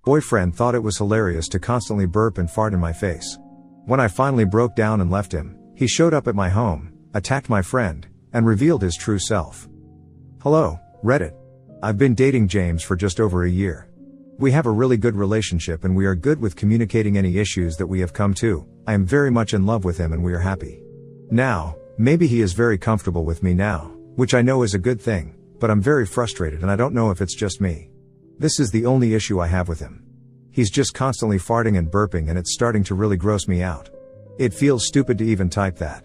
Boyfriend thought it was hilarious to constantly burp and fart in my face. When I finally broke down and left him, he showed up at my home, attacked my friend, and revealed his true self. Hello, Reddit. I've been dating James for just over a year. We have a really good relationship and we are good with communicating any issues that we have come to. I am very much in love with him and we are happy. Now, maybe he is very comfortable with me now, which I know is a good thing, but I'm very frustrated and I don't know if it's just me. This is the only issue I have with him. He's just constantly farting and burping and it's starting to really gross me out. It feels stupid to even type that.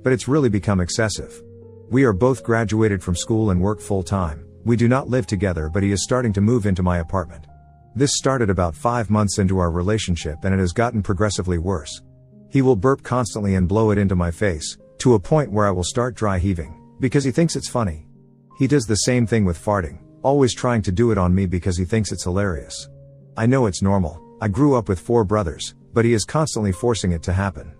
But it's really become excessive. We are both graduated from school and work full time. We do not live together but he is starting to move into my apartment. This started about 5 months into our relationship and it has gotten progressively worse. He will burp constantly and blow it into my face, to a point where I will start dry heaving, because he thinks it's funny. He does the same thing with farting, always trying to do it on me because he thinks it's hilarious. I know it's normal, I grew up with 4 brothers, but he is constantly forcing it to happen.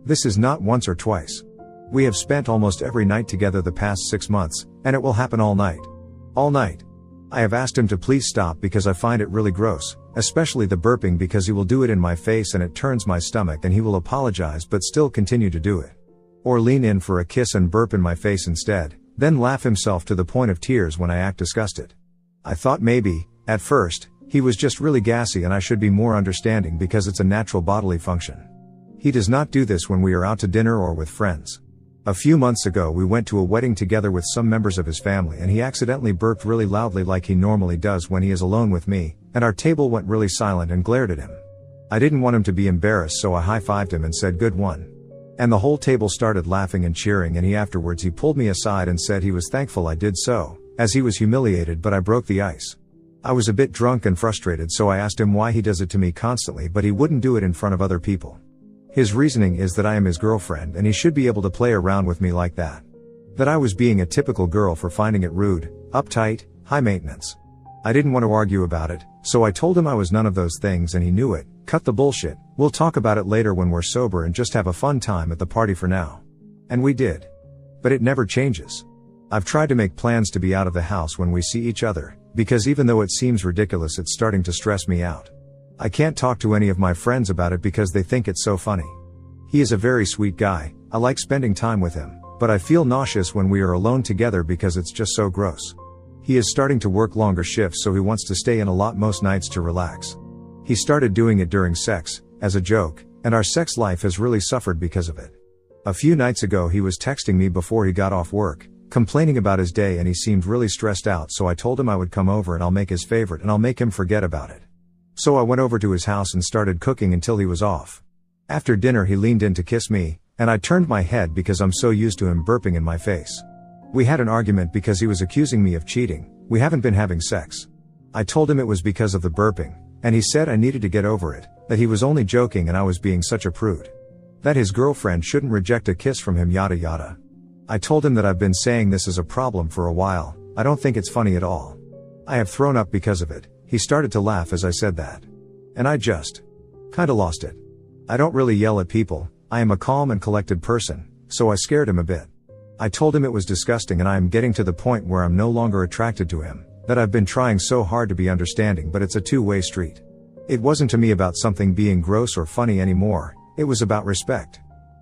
This is not once or twice. We have spent almost every night together the past 6 months, and it will happen all night. All night. I have asked him to please stop because I find it really gross, especially the burping because he will do it in my face and it turns my stomach and he will apologize but still continue to do it. Or lean in for a kiss and burp in my face instead, then laugh himself to the point of tears when I act disgusted. I thought maybe, at first, he was just really gassy and I should be more understanding because it's a natural bodily function. He does not do this when we are out to dinner or with friends. A few months ago we went to a wedding together with some members of his family and he accidentally burped really loudly like he normally does when he is alone with me, and our table went really silent and glared at him. I didn't want him to be embarrassed so I high-fived him and said good one. And the whole table started laughing and cheering and he pulled me aside and said he was thankful I did so, as he was humiliated but I broke the ice. I was a bit drunk and frustrated so I asked him why he does it to me constantly but he wouldn't do it in front of other people. His reasoning is that I am his girlfriend and he should be able to play around with me like that. That I was being a typical girl for finding it rude, uptight, high maintenance. I didn't want to argue about it, so I told him I was none of those things and he knew it. Cut the bullshit, we'll talk about it later when we're sober and just have a fun time at the party for now. And we did. But it never changes. I've tried to make plans to be out of the house when we see each other, because even though it seems ridiculous it's starting to stress me out. I can't talk to any of my friends about it because they think it's so funny. He is a very sweet guy, I like spending time with him, but I feel nauseous when we are alone together because it's just so gross. He is starting to work longer shifts so he wants to stay in a lot most nights to relax. He started doing it during sex, as a joke, and our sex life has really suffered because of it. A few nights ago he was texting me before he got off work, complaining about his day and he seemed really stressed out so I told him I would come over and I'll make his favorite and I'll make him forget about it. So I went over to his house and started cooking until he was off. After dinner he leaned in to kiss me, and I turned my head because I'm so used to him burping in my face. We had an argument because he was accusing me of cheating. We haven't been having sex. I told him it was because of the burping, and he said I needed to get over it, that he was only joking and I was being such a prude. That his girlfriend shouldn't reject a kiss from him yada yada. I told him that I've been saying this is a problem for a while, I don't think it's funny at all. I have thrown up because of it. He started to laugh as I said that. And I just kinda lost it. I don't really yell at people, I am a calm and collected person, so I scared him a bit. I told him it was disgusting and I am getting to the point where I'm no longer attracted to him, that I've been trying so hard to be understanding but it's a two-way street. It wasn't to me about something being gross or funny anymore, it was about respect.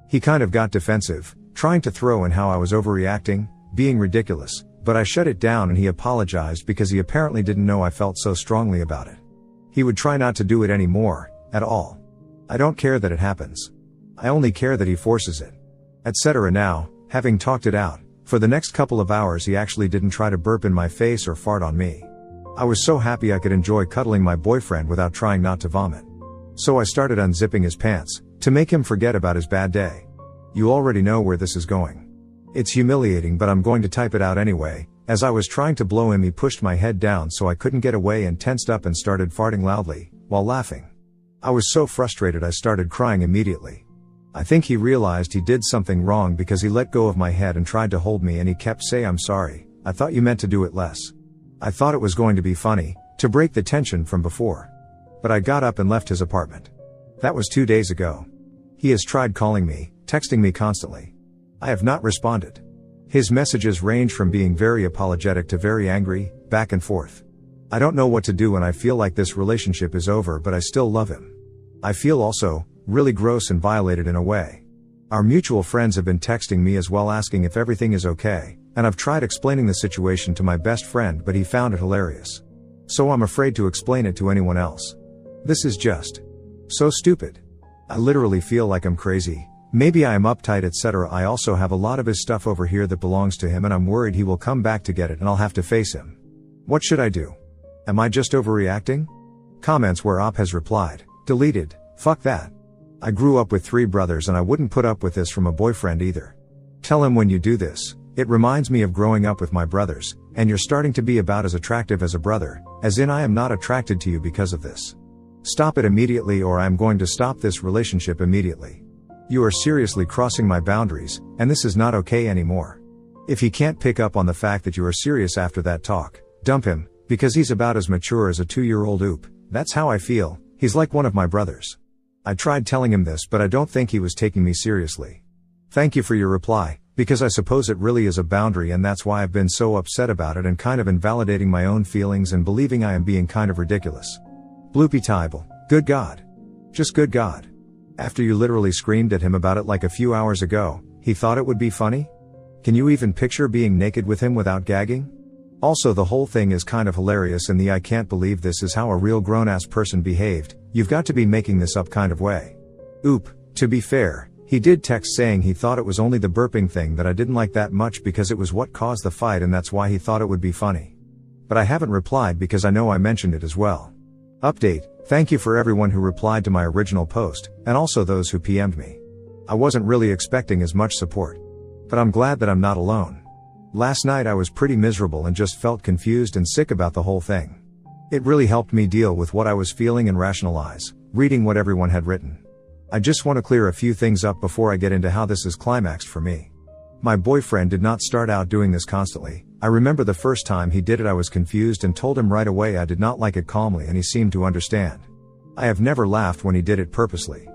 He kind of got defensive, trying to throw in how I was overreacting, being ridiculous, but I shut it down and he apologized because he apparently didn't know I felt so strongly about it. He would try not to do it anymore, at all. I don't care that it happens. I only care that he forces it. Etc. Now, having talked it out, for the next couple of hours he actually didn't try to burp in my face or fart on me. I was so happy I could enjoy cuddling my boyfriend without trying not to vomit. So I started unzipping his pants, to make him forget about his bad day. You already know where this is going. It's humiliating but I'm going to type it out anyway. As I was trying to blow him he pushed my head down so I couldn't get away and tensed up and started farting loudly, while laughing. I was so frustrated I started crying immediately. I think he realized he did something wrong because he let go of my head and tried to hold me and he kept saying I'm sorry, I thought you meant to do it less. I thought it was going to be funny, to break the tension from before. But I got up and left his apartment. That was 2 days ago. He has tried calling me, texting me constantly. I have not responded. His messages range from being very apologetic to very angry, back and forth. I don't know what to do and I feel like this relationship is over, but I still love him. I feel also really gross and violated in a way. Our mutual friends have been texting me as well asking if everything is okay, and I've tried explaining the situation to my best friend but he found it hilarious. So I'm afraid to explain it to anyone else. This is just so stupid. I literally feel like I'm crazy. Maybe I am uptight, etc. I also have a lot of his stuff over here that belongs to him and I'm worried he will come back to get it and I'll have to face him. What should I do? Am I just overreacting? Comments where Op has replied, deleted, fuck that. I grew up with 3 brothers and I wouldn't put up with this from a boyfriend either. Tell him when you do this, it reminds me of growing up with my brothers, and you're starting to be about as attractive as a brother, as in I am not attracted to you because of this. Stop it immediately or I am going to stop this relationship immediately. You are seriously crossing my boundaries, and this is not okay anymore. If he can't pick up on the fact that you are serious after that talk, dump him, because he's about as mature as a 2-year-old oop. That's how I feel, he's like one of my brothers. I tried telling him this but I don't think he was taking me seriously. Thank you for your reply, because I suppose it really is a boundary and that's why I've been so upset about it and kind of invalidating my own feelings and believing I am being kind of ridiculous. Bloopy Tybal, good God. Just good God. After you literally screamed at him about it like a few hours ago, he thought it would be funny? Can you even picture being naked with him without gagging? Also the whole thing is kind of hilarious and the I can't believe this is how a real grown-ass person behaved, you've got to be making this up kind of way. Oop, to be fair, he did text saying he thought it was only the burping thing that I didn't like that much because it was what caused the fight and that's why he thought it would be funny. But I haven't replied because I know I mentioned it as well. Update, thank you for everyone who replied to my original post, and also those who PM'd me. I wasn't really expecting as much support. But I'm glad that I'm not alone. Last night I was pretty miserable and just felt confused and sick about the whole thing. It really helped me deal with what I was feeling and rationalize, reading what everyone had written. I just want to clear a few things up before I get into how this is climaxed for me. My boyfriend did not start out doing this constantly. I remember the first time he did it I was confused and told him right away I did not like it calmly and he seemed to understand. I have never laughed when he did it purposely.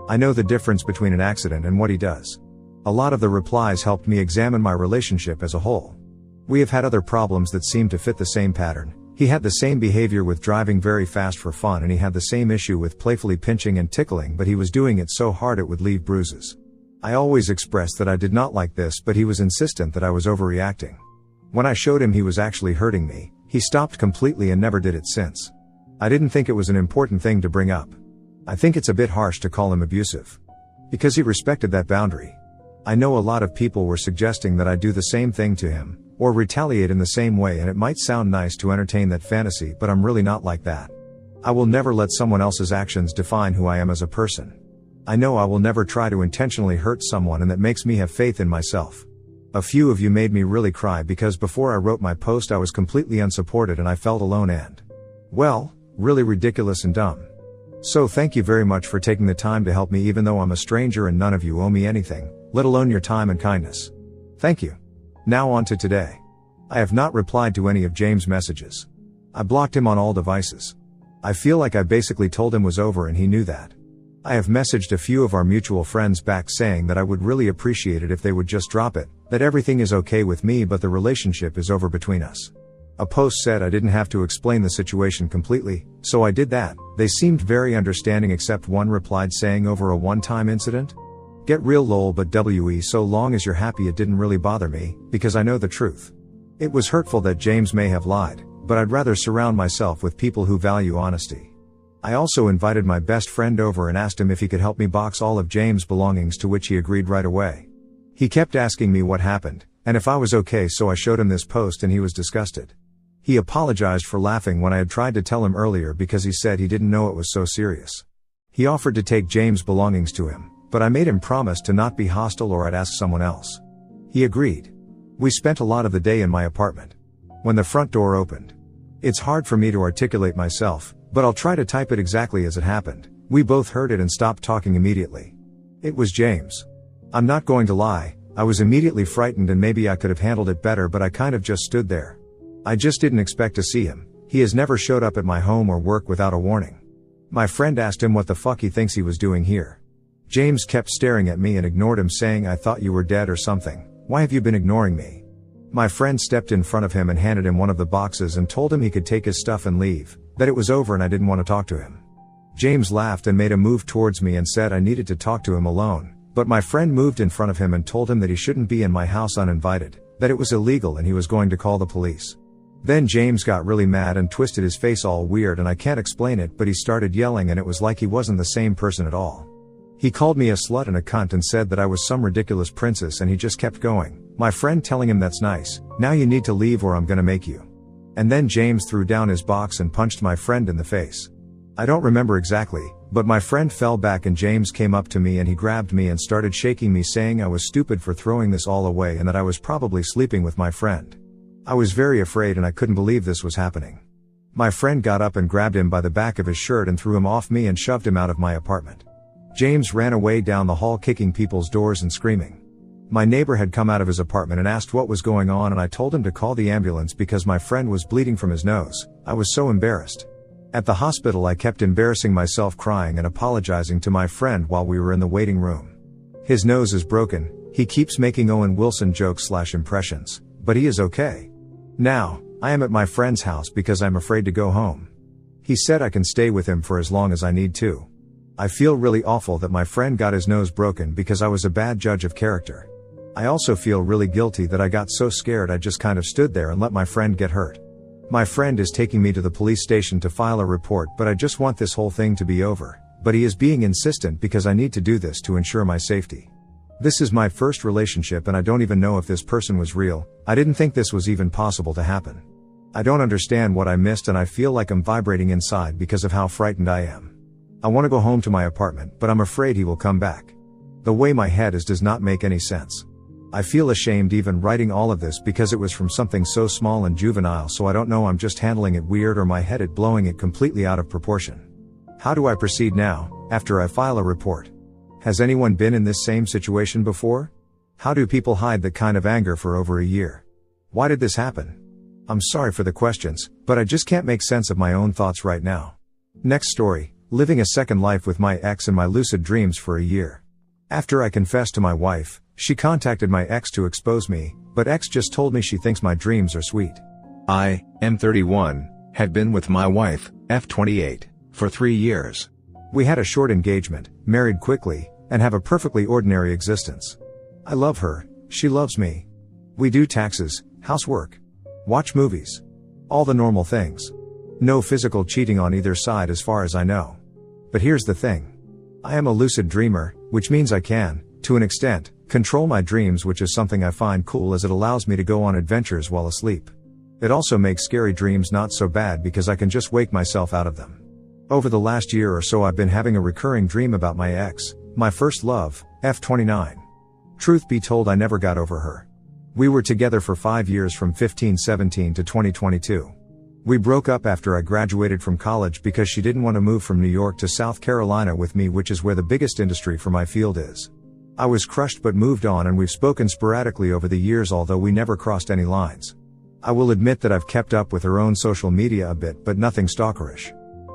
I know the difference between an accident and what he does. A lot of the replies helped me examine my relationship as a whole. We have had other problems that seem to fit the same pattern. He had the same behavior with driving very fast for fun and he had the same issue with playfully pinching and tickling, but he was doing it so hard it would leave bruises. I always expressed that I did not like this, but he was insistent that I was overreacting. When I showed him he was actually hurting me, he stopped completely and never did it since. I didn't think it was an important thing to bring up. I think it's a bit harsh to call him abusive. Because he respected that boundary. I know a lot of people were suggesting that I do the same thing to him, or retaliate in the same way, and it might sound nice to entertain that fantasy, but I'm really not like that. I will never let someone else's actions define who I am as a person. I know I will never try to intentionally hurt someone, and that makes me have faith in myself. A few of you made me really cry because before I wrote my post I was completely unsupported and I felt alone and, well, really ridiculous and dumb. So thank you very much for taking the time to help me even though I'm a stranger and none of you owe me anything, let alone your time and kindness. Thank you. Now on to today. I have not replied to any of James' messages. I blocked him on all devices. I feel like I basically told him was over and he knew that. I have messaged a few of our mutual friends back saying that I would really appreciate it if they would just drop it, that everything is okay with me but the relationship is over between us. A post said I didn't have to explain the situation completely, so I did that. They seemed very understanding except one replied saying over a one-time incident? Get real lol, but we so long as you're happy it didn't really bother me, because I know the truth. It was hurtful that James may have lied, but I'd rather surround myself with people who value honesty. I also invited my best friend over and asked him if he could help me box all of James' belongings, to which he agreed right away. He kept asking me what happened, and if I was okay, so I showed him this post and he was disgusted. He apologized for laughing when I had tried to tell him earlier because he said he didn't know it was so serious. He offered to take James' belongings to him, but I made him promise to not be hostile or I'd ask someone else. He agreed. We spent a lot of the day in my apartment. When the front door opened. It's hard for me to articulate myself, but I'll try to type it exactly as it happened. We both heard it and stopped talking immediately. It was James. I'm not going to lie, I was immediately frightened and maybe I could have handled it better, but I kind of just stood there. I just didn't expect to see him. He has never showed up at my home or work without a warning. My friend asked him what the fuck he thinks he was doing here. James kept staring at me and ignored him, saying I thought you were dead or something. Why have you been ignoring me? My friend stepped in front of him and handed him one of the boxes and told him he could take his stuff and leave, that it was over and I didn't want to talk to him. James laughed and made a move towards me and said I needed to talk to him alone, but my friend moved in front of him and told him that he shouldn't be in my house uninvited, that it was illegal and he was going to call the police. Then James got really mad and twisted his face all weird, and I can't explain it, but he started yelling and it was like he wasn't the same person at all. He called me a slut and a cunt and said that I was some ridiculous princess, and he just kept going, my friend telling him that's nice, now you need to leave or I'm gonna make you. And then James threw down his box and punched my friend in the face. I don't remember exactly, but my friend fell back and James came up to me and he grabbed me and started shaking me, saying I was stupid for throwing this all away and that I was probably sleeping with my friend. I was very afraid and I couldn't believe this was happening. My friend got up and grabbed him by the back of his shirt and threw him off me and shoved him out of my apartment. James ran away down the hall kicking people's doors and screaming. My neighbor had come out of his apartment and asked what was going on, and I told him to call the ambulance because my friend was bleeding from his nose. I was so embarrassed. At the hospital I kept embarrassing myself, crying and apologizing to my friend while we were in the waiting room. His nose is broken, he keeps making Owen Wilson jokes/impressions, but he is okay. Now, I am at my friend's house because I'm afraid to go home. He said I can stay with him for as long as I need to. I feel really awful that my friend got his nose broken because I was a bad judge of character. I also feel really guilty that I got so scared I just kind of stood there and let my friend get hurt. My friend is taking me to the police station to file a report, but I just want this whole thing to be over, but he is being insistent because I need to do this to ensure my safety. This is my first relationship and I don't even know if this person was real. I didn't think this was even possible to happen. I don't understand what I missed and I feel like I'm vibrating inside because of how frightened I am. I want to go home to my apartment, but I'm afraid he will come back. The way my head is does not make any sense. I feel ashamed even writing all of this because it was from something so small and juvenile, so I don't know, I'm just handling it weird or my head at blowing it completely out of proportion. How do I proceed now, after I file a report? Has anyone been in this same situation before? How do people hide that kind of anger for over a year? Why did this happen? I'm sorry for the questions, but I just can't make sense of my own thoughts right now. Next story, living a second life with my ex in my lucid dreams for a year. After I confessed to my wife, she contacted my ex to expose me, but ex just told me she thinks my dreams are sweet. I, M31, had been with my wife, F28, for 3 years. We had a short engagement, married quickly, and have a perfectly ordinary existence. I love her, she loves me. We do taxes, housework, watch movies. All the normal things. No physical cheating on either side as far as I know. But here's the thing. I am a lucid dreamer, which means I can, to an extent, control my dreams, which is something I find cool as it allows me to go on adventures while asleep. It also makes scary dreams not so bad because I can just wake myself out of them. Over the last year or so I've been having a recurring dream about my ex, my first love, F29. Truth be told, I never got over her. We were together for 5 years from 15-17 to 2022. We broke up after I graduated from college because she didn't want to move from New York to South Carolina with me, which is where the biggest industry for my field is. I was crushed but moved on, and we've spoken sporadically over the years, although we never crossed any lines. I will admit that I've kept up with her own social media a bit, but nothing stalkerish.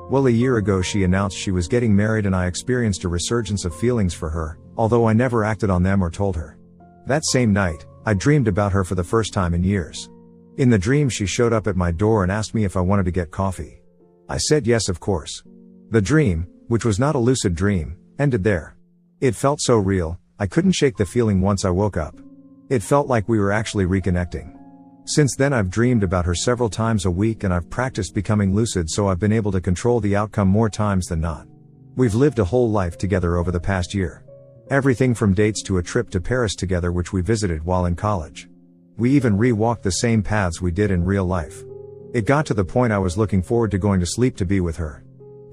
Well, a year ago she announced she was getting married and I experienced a resurgence of feelings for her, although I never acted on them or told her. That same night, I dreamed about her for the first time in years. In the dream she showed up at my door and asked me if I wanted to get coffee. I said yes, of course. The dream, which was not a lucid dream, ended there. It felt so real, I couldn't shake the feeling once I woke up. It felt like we were actually reconnecting. Since then I've dreamed about her several times a week and I've practiced becoming lucid, so I've been able to control the outcome more times than not. We've lived a whole life together over the past year. Everything from dates to a trip to Paris together, which we visited while in college. We even re-walked the same paths we did in real life. It got to the point I was looking forward to going to sleep to be with her.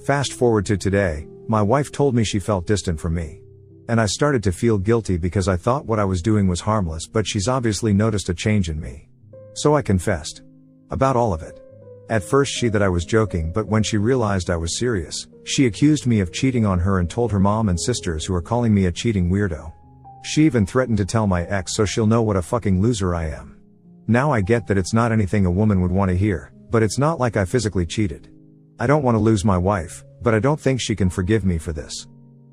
Fast forward to today, my wife told me she felt distant from me. And I started to feel guilty because I thought what I was doing was harmless, but she's obviously noticed a change in me. So I confessed. About all of it. At first she thought I was joking, but when she realized I was serious, she accused me of cheating on her and told her mom and sisters, who are calling me a cheating weirdo. She even threatened to tell my ex so she'll know what a fucking loser I am. Now I get that it's not anything a woman would want to hear, but it's not like I physically cheated. I don't want to lose my wife, but I don't think she can forgive me for this.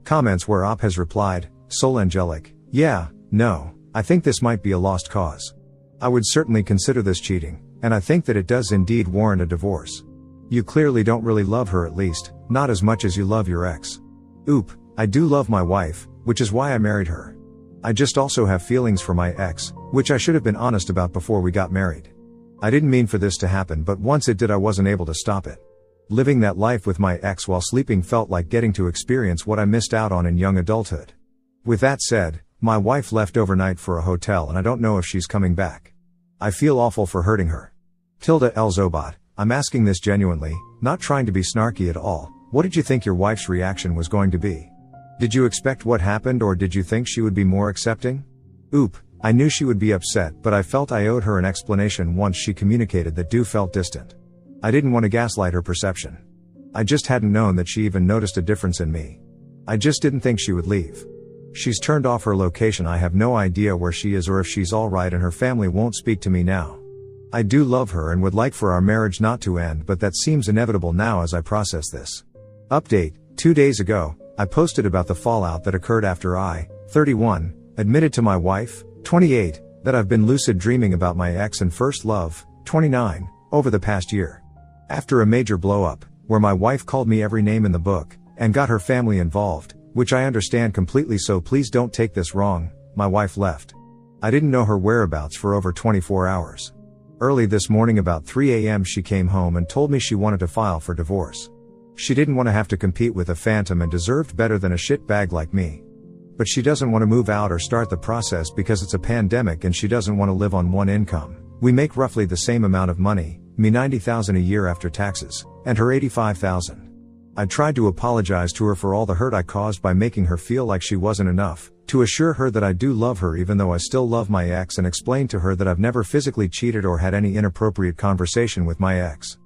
Comments where Op has replied, Soul Angelic, yeah, no, I think this might be a lost cause. I would certainly consider this cheating, and I think that it does indeed warrant a divorce. You clearly don't really love her, at least, not as much as you love your ex. Oop, I do love my wife, which is why I married her. I just also have feelings for my ex, which I should have been honest about before we got married. I didn't mean for this to happen, but once it did, I wasn't able to stop it. Living that life with my ex while sleeping felt like getting to experience what I missed out on in young adulthood. With that said, my wife left overnight for a hotel and I don't know if she's coming back. I feel awful for hurting her. Tilda L. Zobot, I'm asking this genuinely, not trying to be snarky at all. What did you think your wife's reaction was going to be? Did you expect what happened, or did you think she would be more accepting? Oop, I knew she would be upset, but I felt I owed her an explanation once she communicated that Do felt distant. I didn't want to gaslight her perception. I just hadn't known that she even noticed a difference in me. I just didn't think she would leave. She's turned off her location. I have no idea where she is or if she's alright, and her family won't speak to me now. I do love her and would like for our marriage not to end, but that seems inevitable now as I process this. Update, 2 days ago, I posted about the fallout that occurred after I, 31, admitted to my wife, 28, that I've been lucid dreaming about my ex and first love, 29, over the past year. After a major blow-up, where my wife called me every name in the book, and got her family involved, which I understand completely, so please don't take this wrong, my wife left. I didn't know her whereabouts for over 24 hours. Early this morning about 3 a.m. she came home and told me she wanted to file for divorce. She didn't want to have to compete with a phantom and deserved better than a shitbag like me. But she doesn't want to move out or start the process because it's a pandemic and she doesn't want to live on one income. We make roughly the same amount of money, me $90,000 a year after taxes, and her $85,000. I tried to apologize to her for all the hurt I caused by making her feel like she wasn't enough, to assure her that I do love her even though I still love my ex, and explain to her that I've never physically cheated or had any inappropriate conversation with my ex.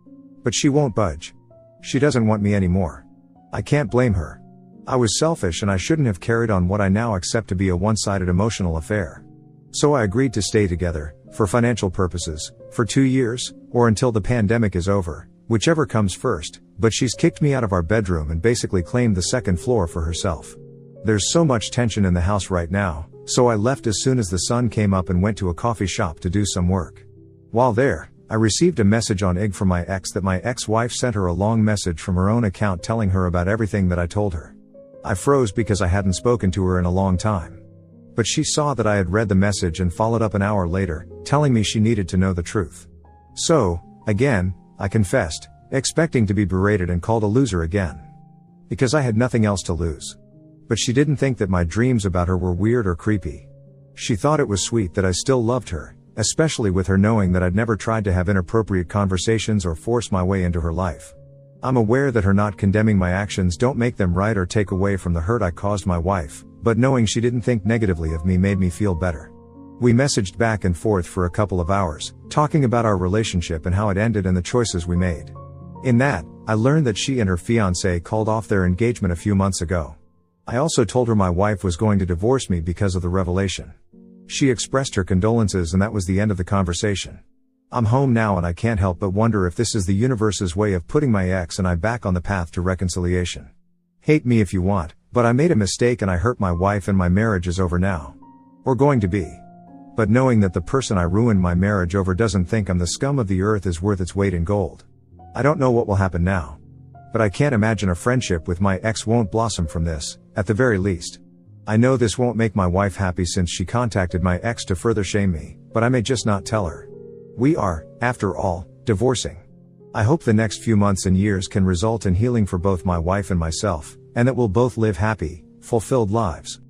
But she won't budge. She doesn't want me anymore. I can't blame her. I was selfish and I shouldn't have carried on what I now accept to be a one-sided emotional affair. So I agreed to stay together, for financial purposes, for 2 years, or until the pandemic is over, whichever comes first, but she's kicked me out of our bedroom and basically claimed the second floor for herself. There's so much tension in the house right now, so I left as soon as the sun came up and went to a coffee shop to do some work. While there, I received a message on IG from my ex that my ex-wife sent her a long message from her own account telling her about everything that I told her. I froze because I hadn't spoken to her in a long time. But she saw that I had read the message and followed up an hour later, telling me she needed to know the truth. So, again, I confessed, expecting to be berated and called a loser again. Because I had nothing else to lose. But she didn't think that my dreams about her were weird or creepy. She thought it was sweet that I still loved her, especially with her knowing that I'd never tried to have inappropriate conversations or force my way into her life. I'm aware that her not condemning my actions don't make them right or take away from the hurt I caused my wife, but knowing she didn't think negatively of me made me feel better. We messaged back and forth for a couple of hours, talking about our relationship and how it ended and the choices we made. In that, I learned that she and her fiancé called off their engagement a few months ago. I also told her my wife was going to divorce me because of the revelation. She expressed her condolences and that was the end of the conversation. I'm home now and I can't help but wonder if this is the universe's way of putting my ex and I back on the path to reconciliation. Hate me if you want, but I made a mistake and I hurt my wife and my marriage is over now. Or going to be. But knowing that the person I ruined my marriage over doesn't think I'm the scum of the earth is worth its weight in gold. I don't know what will happen now. But I can't imagine a friendship with my ex won't blossom from this, at the very least. I know this won't make my wife happy since she contacted my ex to further shame me, but I may just not tell her. We are, after all, divorcing. I hope the next few months and years can result in healing for both my wife and myself, and that we'll both live happy, fulfilled lives.